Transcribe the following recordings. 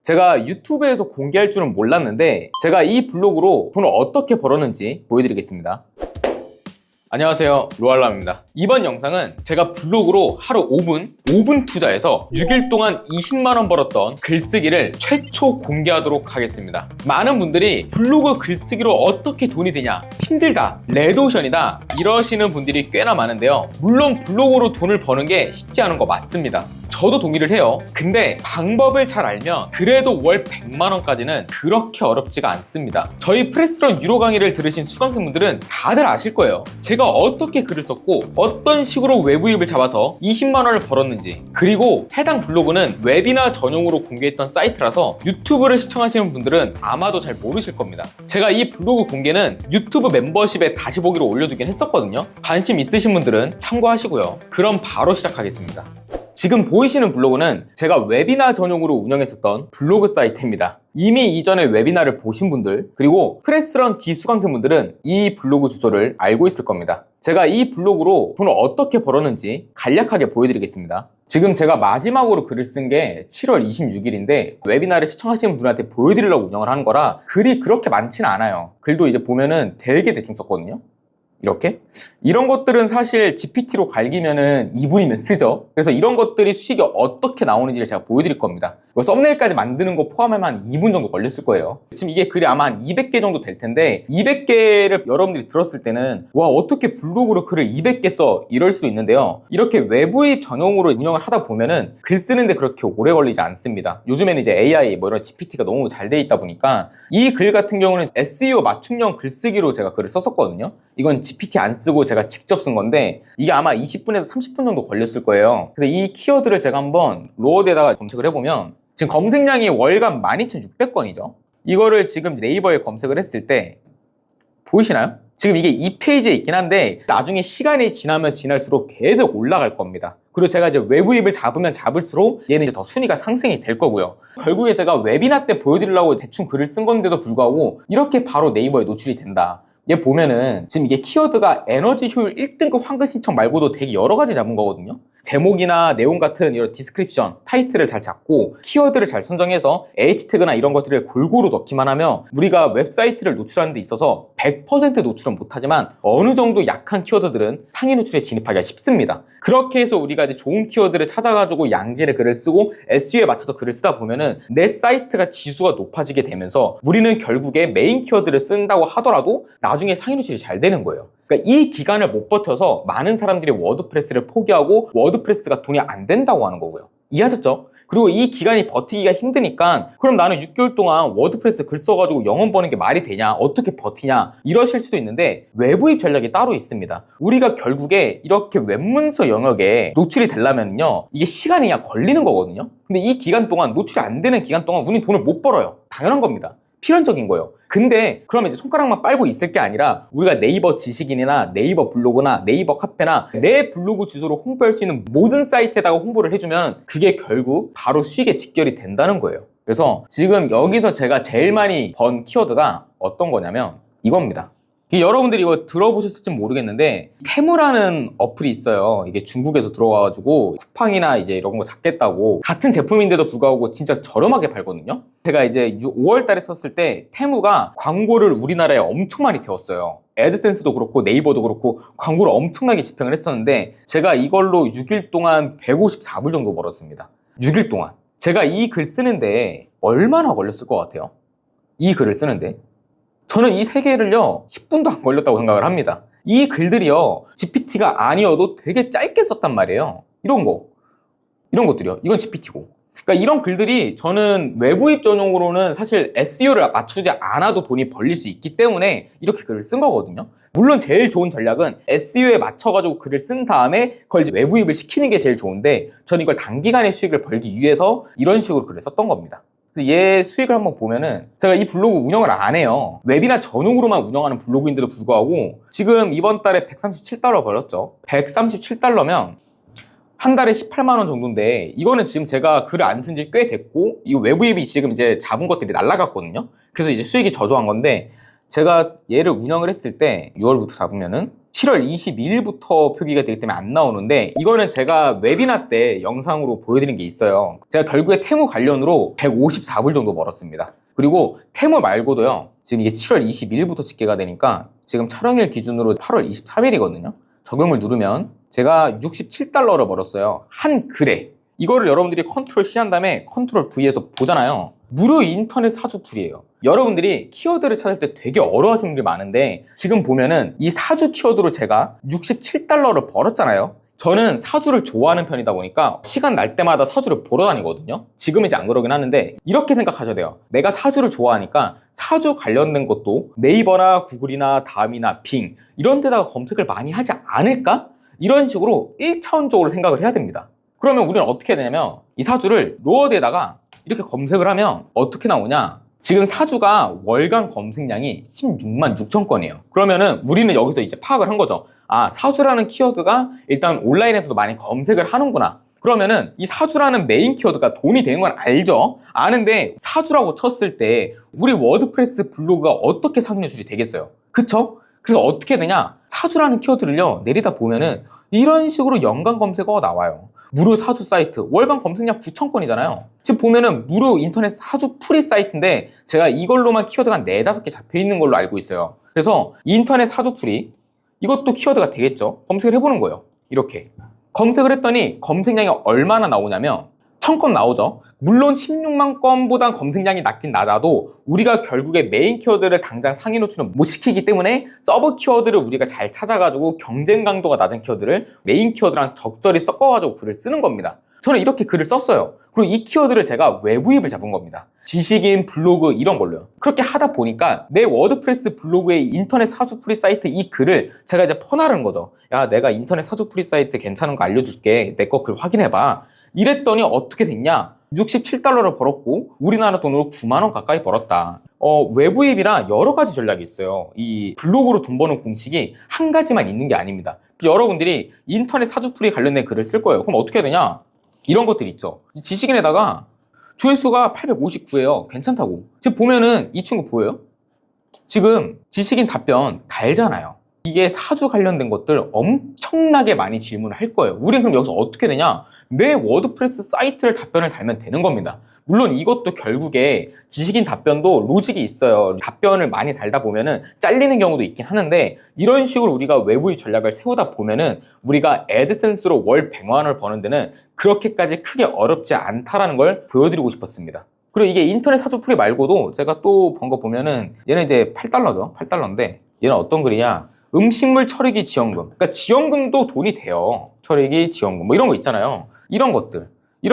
제가 유튜브에서 공개할 줄은 몰랐는데 제가 이 블로그로 돈을 어떻게 벌었는지 보여드리겠습니다. 안녕하세요, 로알람입니다. 이번 영상은 제가 블로그로 하루 5분 투자해서 6일 동안 20만원 벌었던 글쓰기를 최초 공개하도록 하겠습니다. 많은 분들이 블로그 글쓰기로 어떻게 돈이 되냐, 힘들다, 레드오션이다 이러시는 분들이 꽤나 많은데요. 물론 블로그로 돈을 버는 게 쉽지 않은 거 맞습니다. 저도 동의를 해요. 근데 방법을 잘 알면 그래도 월 100만원까지는 그렇게 어렵지가 않습니다. 저희 프레스런 유료 강의를 들으신 수강생분들은 다들 아실 거예요. 제가 어떻게 글을 썼고 어떤 식으로 외부입을 잡아서 20만원을 벌었는지, 그리고 해당 블로그는 웨비나 전용으로 공개했던 사이트라서 유튜브를 시청하시는 분들은 아마도 잘 모르실 겁니다. 제가 이 블로그 공개는 유튜브 멤버십에 다시 보기로 올려두긴 했었거든요. 관심 있으신 분들은 참고하시고요. 그럼 바로 시작하겠습니다. 지금 보이시는 블로그는 제가 웨비나 전용으로 운영했었던 블로그 사이트입니다. 이미 이전에 웨비나를 보신 분들, 그리고 프레스런 D 수강생분들은 이 블로그 주소를 알고 있을 겁니다. 제가 이 블로그로 돈을 어떻게 벌었는지 간략하게 보여드리겠습니다. 지금 제가 마지막으로 글을 쓴 게 7월 26일인데 웨비나를 시청하시는 분한테 보여드리려고 운영을 한 거라 글이 그렇게 많지는 않아요. 글도 이제 보면은 되게 대충 썼거든요. 이렇게? 이런 것들은 사실 GPT로 갈기면은 2분이면 쓰죠. 그래서 이런 것들이 수익이 어떻게 나오는지를 제가 보여드릴 겁니다. 이거 썸네일까지 만드는 거 포함하면 한 2분 정도 걸렸을 거예요. 지금 이게 글이 아마 한 200개 정도 될 텐데 200개를 여러분들이 들었을 때는 와, 어떻게 블로그로 글을 200개 써? 이럴 수도 있는데요. 이렇게 외부입 전용으로 운영을 하다 보면은 글 쓰는데 그렇게 오래 걸리지 않습니다. 요즘에는 이제 AI 뭐 이런 GPT가 너무 잘 돼 있다 보니까 이 글 같은 경우는 SEO 맞춤형 글쓰기로 제가 글을 썼었거든요. 이건 GPT 안 쓰고 제가 직접 쓴 건데 이게 아마 20분에서 30분 정도 걸렸을 거예요. 그래서 이 키워드를 제가 한번 로어드에다가 검색을 해보면 지금 검색량이 월간 12,600건이죠. 이거를 지금 네이버에 검색을 했을 때 보이시나요? 지금 이게 2페이지에 있긴 한데 나중에 시간이 지나면 지날수록 계속 올라갈 겁니다. 그리고 제가 이제 외부입을 잡으면 잡을수록 얘는 이제 더 순위가 상승이 될 거고요. 결국에 제가 웨비나 때 보여드리려고 대충 글을 쓴 건데도 불구하고 이렇게 바로 네이버에 노출이 된다. 얘 보면은 지금 이게 키워드가 에너지 효율 1등급 황금 신청 말고도 되게 여러 가지 잡은 거거든요. 제목이나 내용 같은 이런 디스크립션, 타이틀을 잘 잡고 키워드를 잘 선정해서 H태그나 이런 것들을 골고루 넣기만 하면 우리가 웹사이트를 노출하는 데 있어서 100% 노출은 못하지만 어느 정도 약한 키워드들은 상위 노출에 진입하기가 쉽습니다. 그렇게 해서 우리가 이제 좋은 키워드를 찾아가지고 양질의 글을 쓰고 SEO에 맞춰서 글을 쓰다 보면은 내 사이트가 지수가 높아지게 되면서 우리는 결국에 메인 키워드를 쓴다고 하더라도 나중에 상위 노출이 잘 되는 거예요. 그러니까 이 기간을 못 버텨서 많은 사람들이 워드프레스를 포기하고 워드프레스가 돈이 안 된다고 하는 거고요. 이해하셨죠? 그리고 이 기간이 버티기가 힘드니까 그럼 나는 6개월 동안 워드프레스 글 써가지고 영원 버는 게 말이 되냐, 어떻게 버티냐 이러실 수도 있는데 외부입 전략이 따로 있습니다. 우리가 결국에 이렇게 웹문서 영역에 노출이 되려면요 이게 시간이 그냥 걸리는 거거든요. 근데 이 기간 동안 노출이 안 되는 기간 동안 우리는 돈을 못 벌어요. 당연한 겁니다. 필연적인 거예요. 근데 그러면 이제 손가락만 빨고 있을 게 아니라 우리가 네이버 지식인이나 네이버 블로그나 네이버 카페나 내 블로그 주소로 홍보할 수 있는 모든 사이트에다가 홍보를 해주면 그게 결국 바로 수익에 직결이 된다는 거예요. 그래서 지금 여기서 제가 제일 많이 번 키워드가 어떤 거냐면 이겁니다. 여러분들이 이거 들어보셨을지 모르겠는데 테무라는 어플이 있어요. 이게 중국에서 들어와가지고 쿠팡이나 이제 이런 거 잡겠다고 같은 제품인데도 불구하고 진짜 저렴하게 팔거든요. 제가 이제 5월 달에 썼을 때 테무가 광고를 우리나라에 엄청 많이 태웠어요. 애드센스도 그렇고 네이버도 그렇고 광고를 엄청나게 집행을 했었는데 제가 이걸로 6일 동안 154불 정도 벌었습니다. 6일 동안. 제가 이 글 쓰는데 얼마나 걸렸을 것 같아요? 이 글을 쓰는데 저는 이 세 개를요 10분도 안 걸렸다고 생각을 합니다. 이 글들이요 GPT가 아니어도 되게 짧게 썼단 말이에요. 이런 것들이요. 이건 GPT고. 그러니까 이런 글들이 저는 외부입 전용으로는 사실 SEO를 맞추지 않아도 돈이 벌릴 수 있기 때문에 이렇게 글을 쓴 거거든요. 물론 제일 좋은 전략은 SEO에 맞춰가지고 글을 쓴 다음에 그걸 이제 외부입을 시키는 게 제일 좋은데 저는 이걸 단기간에 수익을 벌기 위해서 이런 식으로 글을 썼던 겁니다. 얘 수익을 한번 보면은 제가 이 블로그 운영을 안 해요. 웹이나 전용으로만 운영하는 블로그인데도 불구하고 지금 이번 달에 137달러 벌었죠. 137달러면 한 달에 18만원 정도인데 이거는 지금 제가 글을 안 쓴 지 꽤 됐고 이 외부입이 지금 이제 잡은 것들이 날라갔거든요. 그래서 이제 수익이 저조한 건데 제가 얘를 운영을 했을 때 6월부터 잡으면은 7월 22일부터 표기가 되기 때문에 안 나오는데, 이거는 제가 웨비나 때 영상으로 보여드린 게 있어요. 제가 결국에 테무 관련으로 154불 정도 벌었습니다. 그리고 테무 말고도요, 지금 이게 7월 22일부터 집계가 되니까 지금 촬영일 기준으로 8월 23일이거든요. 적용을 누르면 제가 67달러를 벌었어요. 한 글에. 이거를 여러분들이 컨트롤 C 한 다음에 컨트롤 V에서 보잖아요. 무료 인터넷 사주 풀이에요. 여러분들이 키워드를 찾을 때 되게 어려워하시는 분들이 많은데, 지금 보면은 이 사주 키워드로 제가 67달러를 벌었잖아요. 저는 사주를 좋아하는 편이다 보니까 시간 날 때마다 사주를 보러 다니거든요. 지금은 이제 안 그러긴 하는데, 이렇게 생각하셔야 돼요. 내가 사주를 좋아하니까 사주 관련된 것도 네이버나 구글이나 다음이나 빙 이런 데다가 검색을 많이 하지 않을까? 이런 식으로 1차원적으로 생각을 해야 됩니다. 그러면 우리는 어떻게 해야 되냐면, 이 사주를 로어드에다가 이렇게 검색을 하면 어떻게 나오냐, 지금 사주가 월간 검색량이 16만 6천 건이에요. 그러면은 우리는 여기서 이제 파악을 한 거죠. 아, 사주라는 키워드가 일단 온라인에서도 많이 검색을 하는구나. 그러면은 이 사주라는 메인 키워드가 돈이 되는 건 알죠? 아는데 사주라고 쳤을 때 우리 워드프레스 블로그가 어떻게 상위 노출이 되겠어요? 그쵸? 그래서 어떻게 되냐, 사주라는 키워드를요 내리다 보면은 이런 식으로 연관 검색어가 나와요. 무료 사주 사이트 월간 검색량 9,000건이잖아요. 지금 보면은 무료 인터넷 사주 프리 사이트인데 제가 이걸로만 키워드가 한 4, 5개 잡혀 있는 걸로 알고 있어요. 그래서 인터넷 사주 프리, 이것도 키워드가 되겠죠. 검색을 해보는 거예요. 이렇게 검색을 했더니 검색량이 얼마나 나오냐면 1,000건 나오죠. 물론 16만 건보다 검색량이 낮긴 낮아도 우리가 결국에 메인 키워드를 당장 상위 노출은 못 시키기 때문에 서브 키워드를 우리가 잘 찾아가지고 경쟁 강도가 낮은 키워드를 메인 키워드랑 적절히 섞어가지고 글을 쓰는 겁니다. 저는 이렇게 글을 썼어요. 그리고 이 키워드를 제가 외부입을 잡은 겁니다. 지식인, 블로그 이런 걸로요. 그렇게 하다 보니까 내 워드프레스 블로그의 인터넷 사주 프리 사이트 이 글을 제가 이제 퍼나르는 거죠. 야, 내가 인터넷 사주 프리 사이트 괜찮은 거 알려줄게. 내 거 글 확인해봐. 이랬더니 어떻게 됐냐? 67달러를 벌었고 우리나라 돈으로 9만 원 가까이 벌었다. 외부입이라 여러 가지 전략이 있어요. 이 블로그로 돈 버는 공식이 한 가지만 있는 게 아닙니다. 여러분들이 인터넷 사주풀이 관련된 글을 쓸 거예요. 그럼 어떻게 해야 되냐? 이런 것들 있죠. 지식인에다가 조회수가 859예요. 괜찮다고. 지금 보면은 이 친구 보여요? 지금 지식인 답변 달잖아요. 이게 사주 관련된 것들 엄청나게 많이 질문을 할 거예요. 우린 그럼 여기서 어떻게 되냐? 내 워드프레스 사이트를 답변을 달면 되는 겁니다. 물론 이것도 결국에 지식인 답변도 로직이 있어요. 답변을 많이 달다 보면은 잘리는 경우도 있긴 하는데, 이런 식으로 우리가 외부의 전략을 세우다 보면은 우리가 애드센스로 월 100만 원을 버는 데는 그렇게까지 크게 어렵지 않다라는 걸 보여드리고 싶었습니다. 그리고 이게 인터넷 사주 풀이 말고도 제가 또 본 거 보면은, 얘는 이제 8달러죠. 8달러인데 얘는 어떤 글이냐? 음식물 처리기 지원금. 그러니까 지원금도 돈이 돼요. 처리기 지원금 뭐 이런 거 있잖아요. 이런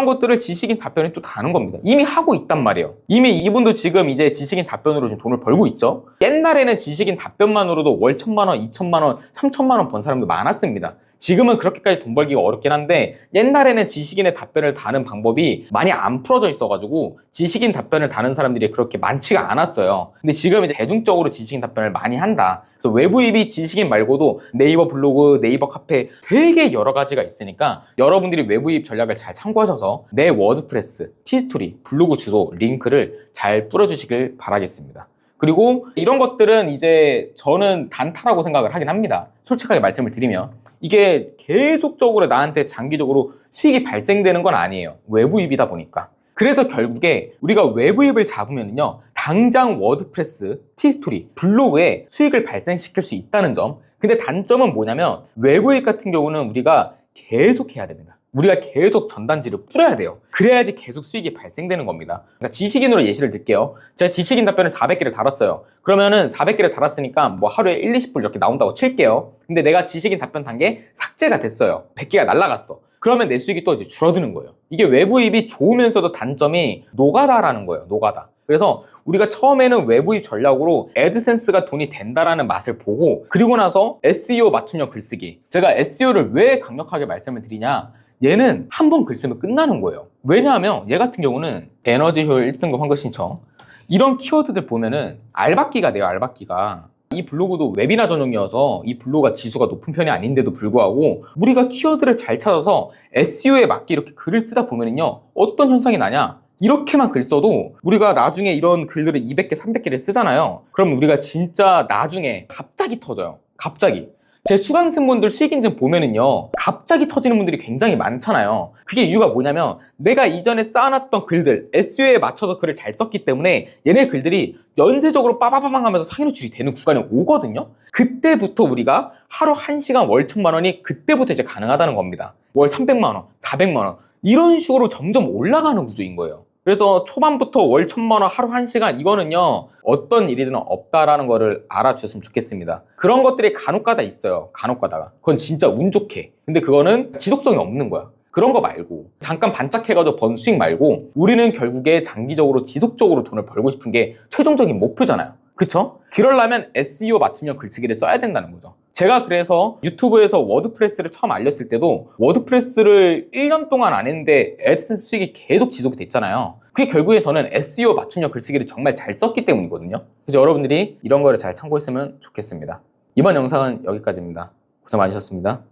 것들을 지식인 답변이 또 다는 겁니다. 이미 하고 있단 말이에요. 이미 이분도 지금 이제 지식인 답변으로 지금 돈을 벌고 있죠. 옛날에는 지식인 답변만으로도 월 1,000만 원, 2,000만 원, 3,000만 원 번 사람도 많았습니다. 지금은 그렇게까지 돈 벌기가 어렵긴 한데, 옛날에는 지식인의 답변을 다는 방법이 많이 안 풀어져 있어가지고 지식인 답변을 다는 사람들이 그렇게 많지가 않았어요. 근데 지금 이제 대중적으로 지식인 답변을 많이 한다. 그래서 외부입이 지식인 말고도 네이버 블로그, 네이버 카페 되게 여러 가지가 있으니까 여러분들이 외부입 전략을 잘 참고하셔서 내 워드프레스, 티스토리, 블로그 주소, 링크를 잘 뿌려주시길 바라겠습니다. 그리고 이런 것들은 이제 저는 단타라고 생각을 하긴 합니다. 솔직하게 말씀을 드리면 이게 계속적으로 나한테 장기적으로 수익이 발생되는 건 아니에요. 외부입이다 보니까. 그래서 결국에 우리가 외부입을 잡으면요, 당장 워드프레스, 티스토리, 블로그에 수익을 발생시킬 수 있다는 점. 근데 단점은 뭐냐면 외부입 같은 경우는 우리가 계속 해야 됩니다. 우리가 계속 전단지를 뿌려야 돼요. 그래야지 계속 수익이 발생되는 겁니다. 그러니까 지식인으로 예시를 들게요. 제가 지식인 답변을 400개를 달았어요. 그러면은 400개를 달았으니까 뭐 하루에 1, 20불 이렇게 나온다고 칠게요. 근데 내가 지식인 답변 단계 삭제가 됐어요. 100개가 날라갔어. 그러면 내 수익이 또 이제 줄어드는 거예요. 이게 외부입이 좋으면서도 단점이 노가다라는 거예요. 노가다. 그래서 우리가 처음에는 외부입 전략으로 애드센스가 돈이 된다라는 맛을 보고, 그리고 나서 SEO 맞춤형 글쓰기. 제가 SEO를 왜 강력하게 말씀을 드리냐? 얘는 한 번 글 쓰면 끝나는 거예요. 왜냐하면 얘 같은 경우는 에너지 효율 1등급 환급 신청, 이런 키워드들 보면은 알박기가 돼요. 알박기가. 이 블로그도 웨비나 전용이어서 이 블로그가 지수가 높은 편이 아닌데도 불구하고 우리가 키워드를 잘 찾아서 SEO에 맞게 이렇게 글을 쓰다 보면은요, 어떤 현상이 나냐? 이렇게만 글 써도 우리가 나중에 이런 글들을 200개, 300개를 쓰잖아요. 그럼 우리가 진짜 나중에 갑자기 터져요. 갑자기. 제 수강생분들 수익 인증 보면은요, 갑자기 터지는 분들이 굉장히 많잖아요. 그게 이유가 뭐냐면 내가 이전에 쌓아놨던 글들, SEO에 맞춰서 글을 잘 썼기 때문에 얘네 글들이 연쇄적으로 빠바바방 하면서 상위 노출이 되는 구간이 오거든요. 그때부터 우리가 하루 1시간 월 1,000만 원이 그때부터 이제 가능하다는 겁니다. 월 300만 원, 400만 원 이런 식으로 점점 올라가는 구조인 거예요. 그래서 초반부터 월 1,000만 원 하루 1시간 이거는요, 어떤 일이든 없다라는 거를 알아주셨으면 좋겠습니다. 그런 것들이 간혹가다 있어요. 간혹가다가. 그건 진짜 운 좋게. 근데 그거는 지속성이 없는 거야. 그런 거 말고 잠깐 반짝해가지고 번 수익 말고 우리는 결국에 장기적으로 지속적으로 돈을 벌고 싶은 게 최종적인 목표잖아요. 그쵸? 그러려면 SEO 맞춤형 글쓰기를 써야 된다는 거죠. 제가 그래서 유튜브에서 워드프레스를 처음 알렸을 때도 워드프레스를 1년 동안 안 했는데 애드센스 수익이 계속 지속이 됐잖아요. 그게 결국에 저는 SEO 맞춤형 글쓰기를 정말 잘 썼기 때문이거든요. 그래서 여러분들이 이런 거를 잘 참고했으면 좋겠습니다. 이번 영상은 여기까지입니다. 고생 많으셨습니다.